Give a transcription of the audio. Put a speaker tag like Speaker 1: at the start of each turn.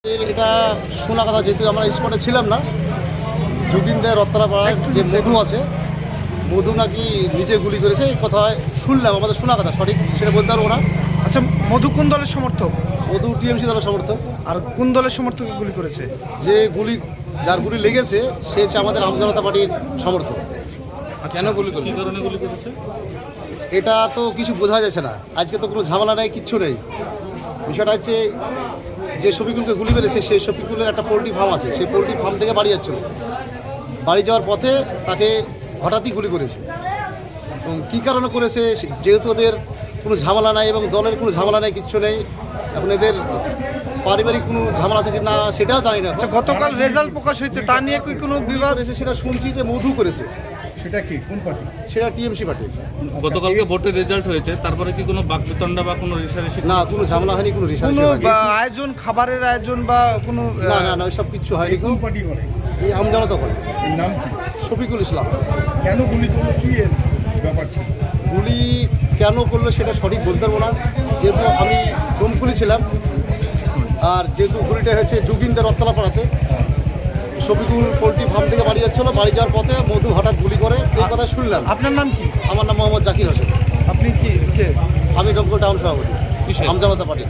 Speaker 1: এটা শোনা কথা, যেহেতু আমরা স্পটে ছিলাম না। যোগিন্দের রত্তলাপাড়ার যে মধু আছে, মধু নাকি নিজে গুলি করেছে, এই কথা শুনলাম, আমাদের শোনা কথা, সঠিক সেটা বলতে পারবো না।
Speaker 2: আচ্ছা, মধু কোন দলের সমর্থক?
Speaker 1: মধু টিএমসি দলের সমর্থক।
Speaker 2: আর কোন দলের সমর্থক গুলি করেছে?
Speaker 1: যে গুলি, যার গুলি লেগেছে সে হচ্ছে আমাদের আম জনতা পার্টির সমর্থক।
Speaker 3: কেন গুলি করলো? কি কারণে গুলি করেছে?
Speaker 1: এটা তো কিছু বোঝা যাচ্ছে না। আজকে তো কোনো ঝামেলা নেই, কিচ্ছু নেই। বিষয়টা হচ্ছে যে শফিকুলকে গুলি করেছে, সেই শফিকুলের একটা পোলট্রি ফার্ম আছে, সেই পোলট্রি ফার্ম থেকে বাড়ি যাচ্ছিল। বাড়ি যাওয়ার পথে তাকে হঠাৎই গুলি করেছে। এবং কী কারণে করেছে, যেহেতু ওদের কোনো ঝামেলা নাই এবং দলের কোনো ঝামেলা নেই, কিচ্ছু নেই, এখন এদের পারিবারিক কোনো ঝামেলা আছে কি না সেটাও জানি না।
Speaker 2: আচ্ছা, গতকাল রেজাল্ট প্রকাশ হয়েছে, তা নিয়ে কি কোনো বিবাদ?
Speaker 1: করেছে সেটা শুনছি যে মধু করেছে।
Speaker 4: সেটা কি কোন পার্টি?
Speaker 1: সেটা টিএমসি পার্টি।
Speaker 3: গতকালকে ভোটের রেজাল্ট হয়েছে, তারপরে কি কোনো বাকবিতণ্ডা বা কোনো রেষারেষি?
Speaker 1: না, কোনো ঝামেলা হয়নি, কোনো রিসার্চ
Speaker 2: কোনো আয়োজন, খাবারের আয়োজন বা কোনো
Speaker 1: না না না, ওইসব কিচ্ছু হয়নি।
Speaker 4: কোন পার্টি করে?
Speaker 1: এই আমজনতা করে।
Speaker 4: এর নাম কি?
Speaker 1: শফিকুল ইসলাম।
Speaker 4: কেন গুলি করলো, কি এর ব্যাপার ছিল?
Speaker 1: গুলি কেন করলো সেটা সঠিক বলতে পারবো না, যেহেতু আমি ডোমকুলি ছিলাম। আর যেহেতু গুলিটা হয়েছে যোগিন্দের রত্তলাপাড়াতে, শফিকুল পোলট্রি ফার্ম থেকে বাড়ি যাচ্ছিলো, বাড়ি যাওয়ার পথে মধু হঠাৎ গুলি করে, এই কথা শুনলাম।
Speaker 2: আপনার নাম কি?
Speaker 1: আমার নাম মোহাম্মদ জাকির হোসেন।
Speaker 2: আপনি কি কে?
Speaker 1: আমি ডোমকুল টাউন সভাপতি
Speaker 3: কিসের?
Speaker 1: আমজনতা পার্টি।